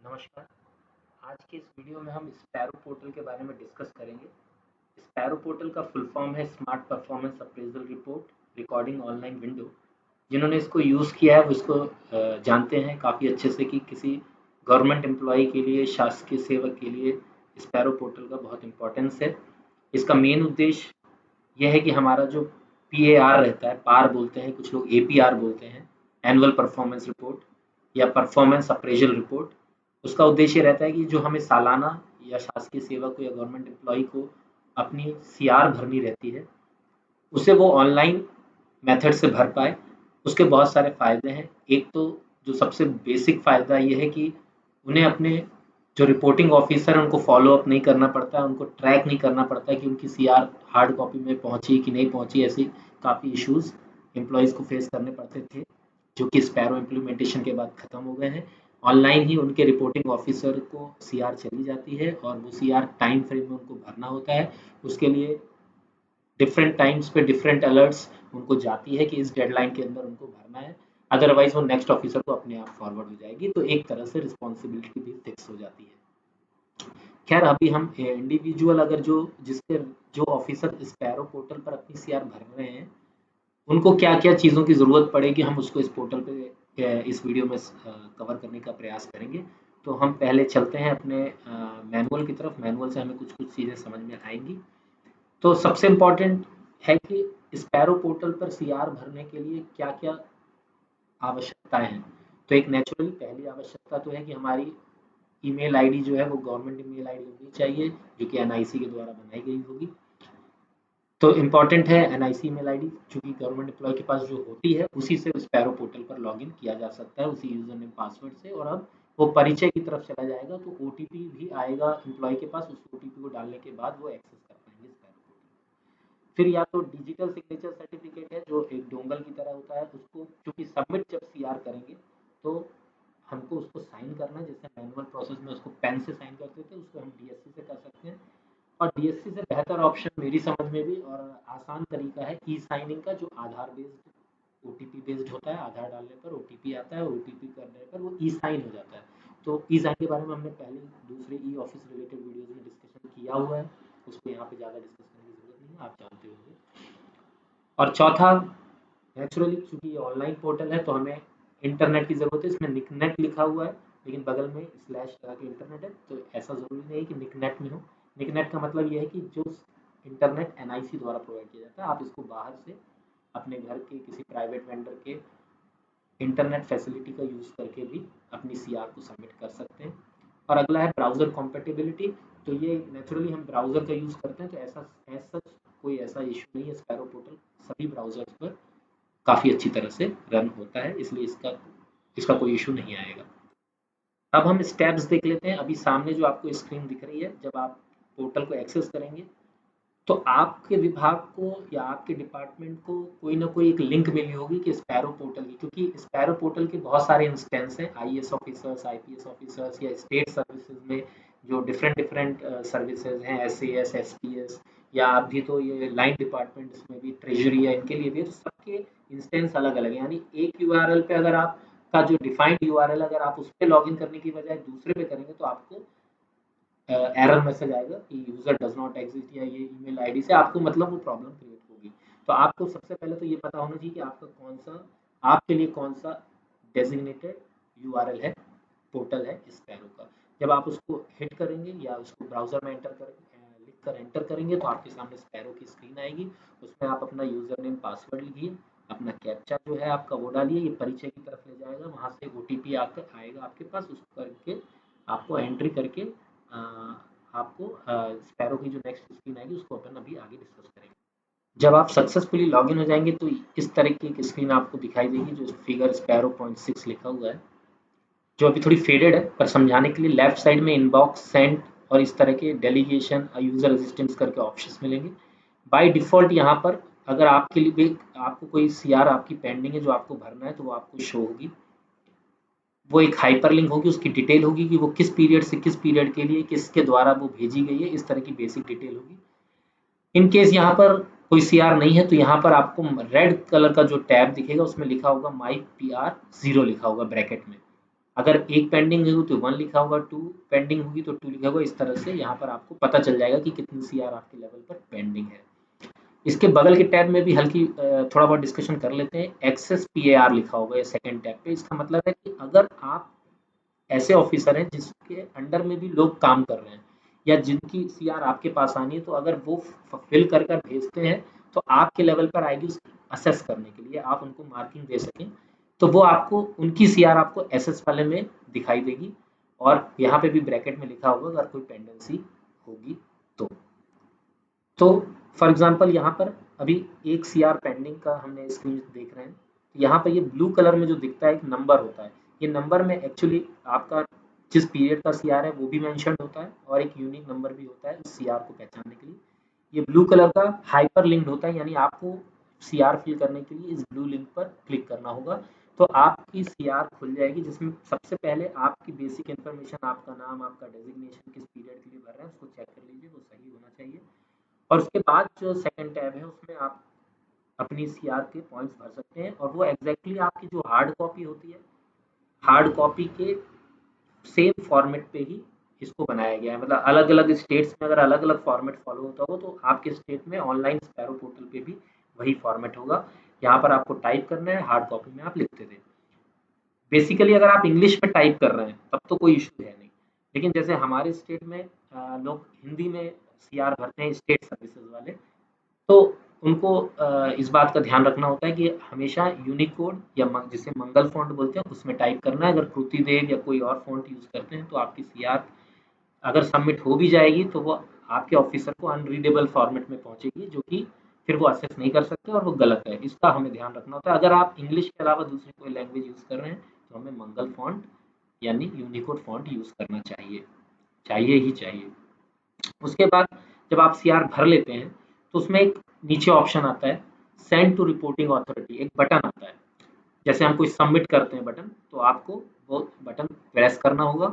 नमस्कार। आज की इस वीडियो में हम स्पैरो पोर्टल के बारे में डिस्कस करेंगे। स्पैरो पोर्टल का फुल फॉर्म है smart performance appraisal report recording online window. जिन्होंने इसको यूज़ किया है वो इसको जानते हैं काफ़ी अच्छे से कि किसी गवर्नमेंट एम्प्लॉय के लिए, शासकीय सेवक के लिए स्पैरो पोर्टल का बहुत इम्पोर्टेंस है। इसका मेन उद्देश्य यह है कि हमारा जो PAR रहता है, पार बोलते हैं, कुछ लोग APR बोलते हैं, एनुअल परफॉर्मेंस रिपोर्ट या परफॉर्मेंस अप्रेजल रिपोर्ट। उसका उद्देश्य रहता है कि जो हमें सालाना या शासकीय सेवक को या गवर्नमेंट एम्प्लॉय को अपनी CR भरनी रहती है, उसे वो ऑनलाइन मेथड से भर पाए। उसके बहुत सारे फ़ायदे हैं। एक तो जो सबसे बेसिक फ़ायदा ये है कि उन्हें अपने जो रिपोर्टिंग ऑफिसर है उनको फॉलो अप नहीं करना पड़ता है, उनको ट्रैक नहीं करना पड़ता है कि उनकी CR हार्ड कॉपी में पहुंची कि नहीं पहुंची। ऐसी काफ़ी इश्यूज एम्प्लॉयज़ को फेस करने पड़ते थे, जो कि स्पैरो इम्प्लीमेंटेशन के बाद ख़त्म हो गए हैं। ऑनलाइन ही उनके रिपोर्टिंग ऑफिसर को CR चली जाती है और वो CR टाइम फ्रेम में उनको भरना होता है। उसके लिए डिफरेंट टाइम्स पे डिफरेंट अलर्ट्स उनको जाती है कि इस डेडलाइन के अंदर उनको भरना है, अदरवाइज वो नेक्स्ट ऑफिसर को अपने आप फॉरवर्ड हो जाएगी। तो एक तरह से रिस्पॉन्सिबिलिटी भी फिक्स हो जाती है। खैर, अभी हम इंडिविजुअल अगर जिसके जो ऑफिसर स्पैरो पोर्टल पर अपनी CR भर रहे हैं, उनको क्या क्या चीज़ों की ज़रूरत पड़ेगी, हम उसको इस पोर्टल पे इस वीडियो में कवर करने का प्रयास करेंगे। तो हम पहले चलते हैं अपने मैनुअल की तरफ। मैनुअल से हमें कुछ कुछ चीज़ें समझ में आएंगी। तो सबसे इम्पोर्टेंट है कि स्पैरो पोर्टल पर CR भरने के लिए क्या क्या आवश्यकताएं हैं। तो एक नेचुरली पहली आवश्यकता तो है कि हमारी ईमेल आईडी जो है वो गवर्नमेंट ईमेल आईडी होनी चाहिए, जो कि NIC के द्वारा बनाई गई होगी। तो इम्पॉर्टेंट है NIC ईमेल आईडी, चूंकि गवर्नमेंट एम्प्लॉय के पास जो होती है उसी से स्पैरो पोर्टल पर लॉगिन किया जा सकता है, उसी यूजर नेम पासवर्ड से। और अब वो परिचय की तरफ चला जाएगा तो OTP भी आएगा एम्प्लॉय के पास। उस OTP को डालने के बाद वो एक्सेस कर पाएंगे स्पैरो पोर्टल। फिर या तो डिजिटल सिग्नेचर सर्टिफिकेट है, जो एक डोंगल की तरह होता है। उसको क्योंकि सबमिट जब CR करेंगे तो हमको उसको साइन करना है। जैसे मैनुअल प्रोसेस में उसको पेन से साइन करते थे, उसको हम DSC से कर सकते हैं। और DSC से बेहतर ऑप्शन मेरी समझ में भी और आसान तरीका है E साइनिंग का, जो आधार बेस्ड OTP बेस्ड होता है। आधार डालने पर OTP आता है और OTP करने पर वो E साइन हो जाता है। तो E साइन के बारे में हमने पहले दूसरे ऑफिस रिलेटेड वीडियोज में डिस्कशन किया हुआ है, उसको यहाँ पे ज़्यादा डिस्कस करने की जरूरत नहीं है, आप जानते होंगे। और चौथा, नेचुरली चूंकि ये ऑनलाइन पोर्टल है तो हमें इंटरनेट की ज़रूरत है। इसमें निकनेट लिखा हुआ है, लेकिन बगल में स्लैश लगा के इंटरनेट है, तो ऐसा ज़रूरी नहीं है कि निकनेट में हो। निकनेट का मतलब ये है कि जो इंटरनेट NIC द्वारा प्रोवाइड किया जाता है, आप इसको बाहर से अपने घर के किसी प्राइवेट वेंडर के इंटरनेट फैसिलिटी का यूज़ करके भी अपनी CR को सबमिट कर सकते हैं। और अगला है ब्राउज़र कॉम्पेटिबिलिटी। तो ये नेचुरली हम ब्राउज़र का यूज़ करते हैं, तो ऐसा ऐसा कोई ऐसा इशू नहीं है। स्पैरो पोर्टल सभी ब्राउज़र्स पर काफ़ी अच्छी तरह से रन होता है, इसलिए इसका इसका कोई इशू नहीं आएगा। अब हम स्टेप्स देख लेते हैं। अभी सामने जो आपको स्क्रीन दिख रही है, जब आप पोर्टल को एक्सेस करेंगे तो आपके विभाग को या आपके डिपार्टमेंट को कोई ना कोई एक लिंक मिली होगी कि स्पैरो पोर्टल की, क्योंकि स्पैरो पोर्टल के बहुत सारे इंस्टेंस हैं। IAS ऑफिसर्स, IPS ऑफिसर्स या स्टेट सर्विसेज में जो डिफरेंट डिफरेंट सर्विसेज हैं, SAS, SPS, या अभी तो ये लाइन डिपार्टमेंट में भी, ट्रेजरी है, इनके लिए भी, तो सबके इंस्टेंस अलग अलग है। यानी एक URL पे अगर आपका जो डिफाइंड URL अगर आप उस पर लॉग इन करने की बजाय दूसरे पे करेंगे तो आपको एरर मैसेज आएगा कि यूजर डज नॉट एग्जिस्ट, या ये ईमेल आईडी से आपको मतलब वो प्रॉब्लम क्रिएट होगी। तो आपको सबसे पहले तो ये पता होना चाहिए कि आपका कौन सा, आपके लिए कौन सा डेजिग्नेटेड URL है, पोर्टल है स्पैरो का। जब आप उसको हिट करेंगे या उसको ब्राउजर में लिख कर एंटर करेंगे तो आपके सामने स्पैरो की स्क्रीन आएगी। उसमें आप अपना यूजर नेम पासवर्ड लिखिए, अपना कैप्चा जो है आपका वो डालिए, ये परिचय की तरफ ले जाएगा। वहाँ से OTP आकर आएगा आपके पास, उसको करके आपको एंट्री करके आपको स्पैरो की जो नेक्स्ट स्क्रीन आएगी उसको अपन अभी आगे डिस्कस करेंगे। जब आप सक्सेसफुली लॉगिन हो जाएंगे तो इस तरह की एक स्क्रीन आपको दिखाई देगी, जो फिगर स्पैरो 0.6 लिखा हुआ है, जो अभी थोड़ी फेडेड है। पर समझाने के लिए लेफ्ट साइड में इनबॉक्स, सेंड और इस तरह के डेलीगेशन, यूजर असिस्टेंस करके ऑप्शंस मिलेंगे। बाय डिफॉल्ट यहाँ पर अगर आपके लिए भी आपको कोई CR आपकी पेंडिंग है जो आपको भरना है तो वो आपको शो होगी। वो एक हाइपरलिंक होगी, उसकी डिटेल होगी कि वो किस पीरियड से किस पीरियड के लिए किसके द्वारा वो भेजी गई है, इस तरह की बेसिक डिटेल होगी। इन केस यहाँ पर कोई CR नहीं है तो यहाँ पर आपको रेड कलर का जो टैब दिखेगा उसमें लिखा होगा माई PR 0 लिखा होगा ब्रैकेट में। अगर एक पेंडिंग है तो 1 लिखा होगा, 2 पेंडिंग होगी तो 2 लिखा होगा। इस तरह से यहाँ पर आपको पता चल जाएगा कि कितनी सीआर आपके लेवल पर पेंडिंग है। इसके बगल के टैब में भी हल्की थोड़ा बहुत डिस्कशन कर लेते हैं। एक्सेस पीएआर लिखा होगा ये सेकंड टैब पे। इसका मतलब है कि अगर आप ऐसे ऑफिसर हैं जिसके अंडर में भी लोग काम कर रहे हैं या जिनकी सीआर आपके पास आनी है, तो अगर वो फिल कर कर भेजते हैं तो आपके लेवल पर आएगी उसकी असेस करने के लिए, आप उनको मार्किंग दे सकें, तो वो आपको उनकी सीआर आपको एसएस वाले में दिखाई देगी। और यहाँ पे भी ब्रैकेट में लिखा होगा अगर कोई पेंडेंसी होगी तो। तो फॉर एग्जांपल यहाँ पर अभी एक सीआर पेंडिंग का हमने स्क्रीन देख रहे हैं। यहाँ पर ये ब्लू कलर में जो दिखता है एक नंबर होता है। ये नंबर में एक्चुअली आपका जिस पीरियड का सीआर है वो भी मेंशन होता है और एक यूनिक नंबर भी होता है उस सीआर को पहचानने के लिए। ये ब्लू कलर का हाइपर लिंक्ड होता है, यानी आपको सीआर फिल करने के लिए इस ब्लू लिंक पर क्लिक करना होगा तो आपकी सीआर खुल जाएगी, जिसमें सबसे पहले आपकी बेसिक इन्फॉर्मेशन, आपका नाम, आपका डेजिग्नेशन, किस पीरियड के लिए भर रहे हैं उसको चेक कर लीजिए, वो सही होना चाहिए। और उसके बाद जो सेकंड टैब है उसमें आप अपनी सीआर के पॉइंट्स भर सकते हैं और वो एग्जैक्टली आपकी जो हार्ड कॉपी होती है, हार्ड कॉपी के सेम फॉर्मेट पे ही इसको बनाया गया है। मतलब अलग अलग स्टेट्स में अगर अलग अलग फॉर्मेट फॉलो होता हो तो आपके स्टेट में ऑनलाइन स्पैरो पोर्टल पे भी वही फॉर्मेट होगा। यहाँ पर आपको टाइप करना है, हार्ड कॉपी में आप लिखते थे। बेसिकली अगर आप इंग्लिश में टाइप कर रहे हैं तब तो कोई इशू है नहीं, लेकिन जैसे हमारे स्टेट में लोग हिंदी में सीआर भरते हैं स्टेट सर्विसेज वाले, तो उनको इस बात का ध्यान रखना होता है कि हमेशा यूनिकोड या जिसे मंगल फॉन्ट बोलते हैं उसमें टाइप करना है। अगर कृति देव या कोई और फॉन्ट यूज करते हैं तो आपकी सीआर अगर सबमिट हो भी जाएगी तो वो आपके ऑफिसर को अनरीडेबल फॉर्मेट में पहुंचेगी, जो कि फिर वो असेस नहीं कर सकते और वो गलत है। इसका हमें ध्यान रखना होता है। अगर आप इंग्लिश के अलावा दूसरी कोई लैंग्वेज यूज कर रहे हैं तो हमें मंगल फॉन्ट यानी यूनिकोड फॉन्ट यूज करना चाहिए, चाहिए ही चाहिए। उसके बाद जब आप सीआर भर लेते हैं तो उसमें एक नीचे ऑप्शन आता है सेंड टू रिपोर्टिंग अथॉरिटी, एक बटन आता है। जैसे हम कोई सबमिट करते हैं बटन, तो आपको वो बटन प्रेस करना होगा।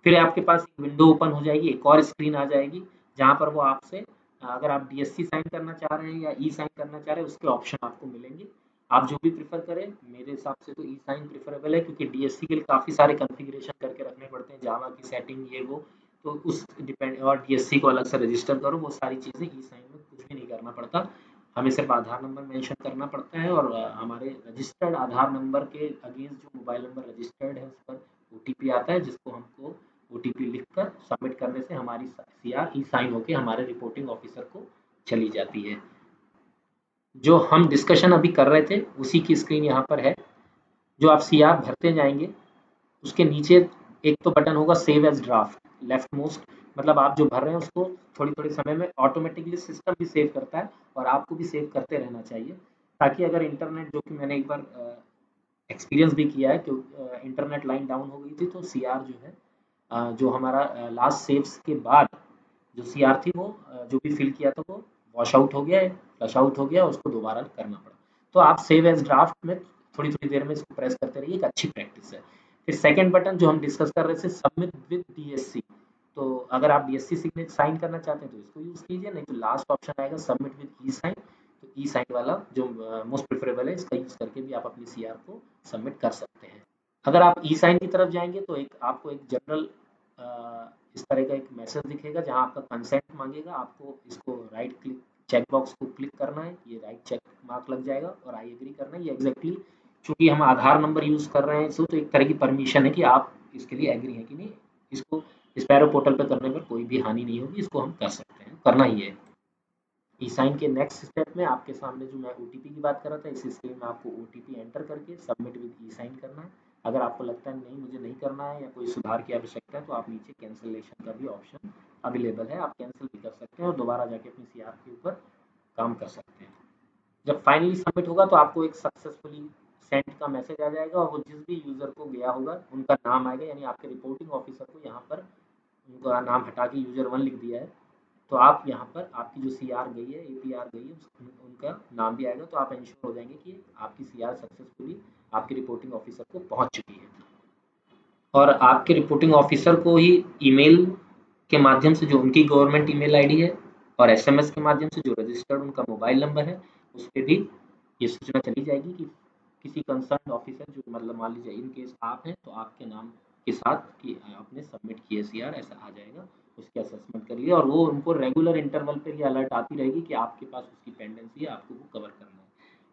फिर आपके पास एक विंडो ओपन हो जाएगी, एक और स्क्रीन आ जाएगी जहाँ पर वो आपसे अगर आप डीएससी साइन करना चाह रहे हैं या ई साइन करना चाह रहे हैं उसके ऑप्शन आपको मिलेंगे। आप जो भी प्रेफर करें, मेरे हिसाब से तो ई साइन प्रेफरेबल है क्योंकि डीएससी के लिए काफ़ी सारे कॉन्फ़िगरेशन करके रखने पड़ते हैं, जावा की सेटिंग ये वो, तो उस डिपेंड, और डीएससी को अलग से रजिस्टर करो, वो सारी चीज़ें ई साइन में कुछ भी नहीं करना पड़ता। हमें सिर्फ आधार नंबर मेंशन करना पड़ता है और हमारे रजिस्टर्ड आधार नंबर के अगेंस्ट जो मोबाइल नंबर रजिस्टर्ड है उस पर ओटीपी आता है, जिसको हमको ओटीपी लिखकर सबमिट करने से हमारी सीआर ई साइन होकर हमारे रिपोर्टिंग ऑफिसर को चली जाती है। जो हम डिस्कशन अभी कर रहे थे उसी की स्क्रीन यहाँ पर है। जो आप सीआर भरते जाएंगे उसके नीचे एक तो बटन होगा save as draft, left most, मतलब आप जो भर रहे हैं उसको थोड़ी थोड़ी समय में ऑटोमेटिकली सिस्टम भी सेव करता है और आपको भी सेव करते रहना चाहिए, ताकि अगर इंटरनेट, जो कि मैंने एक बार एक्सपीरियंस भी किया है कि इंटरनेट लाइन डाउन हो गई थी तो सीआर जो है जो हमारा लास्ट सेव्स के बाद जो सीआर थी वो जो भी फिल किया था वो वॉश आउट हो गया है, फ्लश आउट हो गया, उसको दोबारा करना पड़ा। तो आप सेव एज ड्राफ्ट में थोड़ी थोड़ी देर में इसको प्रेस करते रहिए, एक अच्छी प्रैक्टिस है। फिर सेकंड बटन जो हम डिस्कस कर रहे थे सबमिट विद डीएससी, तो अगर आप डीएससी सिग्नेचर साइन करना चाहते हैं तो इसको यूज कीजिए, नहीं तो लास्ट ऑप्शन आएगा सबमिट विद ई साइन, तो ई साइन वाला जो मोस्ट प्रेफरेबल है इसका यूज करके भी आप अपनी सीआर को सबमिट कर सकते हैं। अगर आप ई साइन की तरफ जाएंगे तो एक आपको एक जनरल इस तरह का एक मैसेज दिखेगा जहां आपका कंसेंट मांगेगा, आपको इसको राइट क्लिक चेक बॉक्स को क्लिक करना है, ये राइट चेक मार्क लग जाएगा और आई एग्री करना है। ये एग्जैक्टली चूंकि हम आधार नंबर यूज कर रहे हैं इसको, तो एक तरह की परमिशन है कि आप इसके लिए एग्री हैं कि नहीं। इसको स्पैरो पोर्टल पर करने पर कोई भी हानि नहीं होगी, इसको हम कर सकते हैं, करना ही है। ई साइन के नेक्स्ट स्टेप में आपके सामने जो मैं ओटीपी की बात कर रहा था, इस स्क्रीन में आपको ओटीपी एंटर करके सबमिट विद ई साइन करना है। अगर आपको लगता है नहीं मुझे नहीं करना है या कोई सुधार की आवश्यकता है तो आप नीचे कैंसिलेशन का भी ऑप्शन अवेलेबल है, आप कैंसिल भी कर सकते हैं और दोबारा जाके अपनी सीआर के ऊपर काम कर सकते हैं। जब फाइनली सबमिट होगा तो आपको एक सक्सेसफुली सेंड का मैसेज आ जाएगा और वो जिस भी यूज़र को गया होगा उनका नाम आएगा, यानी आपके रिपोर्टिंग ऑफिसर को यहाँ पर उनका नाम हटा के यूजर 1 लिख दिया है, तो आप यहाँ पर आपकी जो सीआर गई है, एपीआर गई है, उनका नाम भी आएगा, तो आप इंश्योर हो जाएंगे कि आपकी सीआर सक्सेसफुली आपके रिपोर्टिंग ऑफिसर को पहुंच चुकी है। और आपके रिपोर्टिंग ऑफिसर को ही ईमेल के माध्यम से जो उनकी गवर्नमेंट ईमेल आईडी है और एसएमएस के माध्यम से जो रजिस्टर्ड उनका मोबाइल नंबर है उस पर भी ये सूचना चली जाएगी कि किसी कंसर्न ऑफिसर, जो मतलब मान लीजिए इन केस आप हैं तो आपके नाम के साथ कि आपने सबमिट किया सीआर, ऐसा आ जाएगा। उसकी असेसमेंट कर लिया और वो उनको रेगुलर इंटरवल पे ये अलर्ट आती रहेगी कि आपके पास उसकी पेंडेंसी है, आपको वो कवर करना है।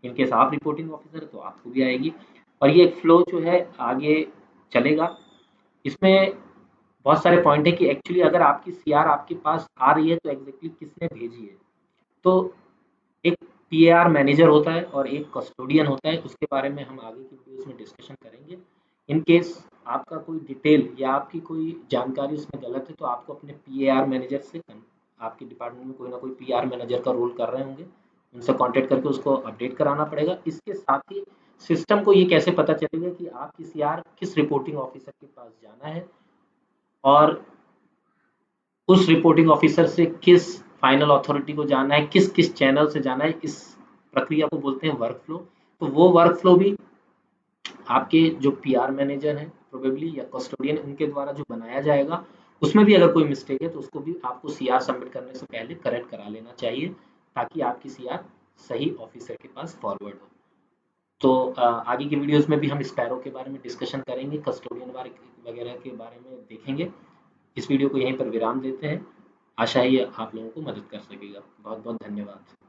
इन केस आप रिपोर्टिंग ऑफिसर है तो आपको भी आएगी। और ये एक फ्लो जो है आगे चलेगा। इसमें बहुत सारे पॉइंट है कि एक्चुअली अगर आपकी सीआर आपके पास आ रही है तो एग्जैक्टली किसने भेजी है। तो एक पीएआर मैनेजर होता है और एक कस्टोडियन होता है, उसके बारे में हम आगे की वीडियोस में डिस्कशन करेंगे। इन केस आपका कोई डिटेल या आपकी कोई जानकारी उसमें गलत है तो आपको अपने पीएआर मैनेजर से, आपके डिपार्टमेंट में कोई ना कोई पीआर मैनेजर का रोल कर रहे होंगे, उनसे कांटेक्ट करके उसको अपडेट कराना पड़ेगा। इसके साथ ही सिस्टम को ये कैसे पता चलेगा कि आपकी सीआर किस रिपोर्टिंग ऑफिसर के पास जाना है और उस रिपोर्टिंग ऑफिसर से किस फाइनल अथॉरिटी को जाना है, किस किस चैनल से जाना है, इस प्रक्रिया को बोलते हैं वर्क फ्लो। तो वो वर्क फ्लो भी आपके जो पीआर मैनेजर हैं प्रोबेबली या कस्टोडियन, उनके द्वारा जो बनाया जाएगा, उसमें भी अगर कोई मिस्टेक है तो उसको भी आपको सीआर सबमिट करने से पहले करेक्ट करा लेना चाहिए, ताकि आपकी सीआर सही ऑफिसर के पास फॉरवर्ड हो। तो आगे की वीडियोस में भी हम स्पैरो के बारे में डिस्कशन करेंगे, कस्टोडियन वगैरह के बारे में देखेंगे। इस वीडियो को यहीं पर विराम देते हैं। आशा है ये आप लोगों को मदद कर सकेगा। बहुत बहुत धन्यवाद।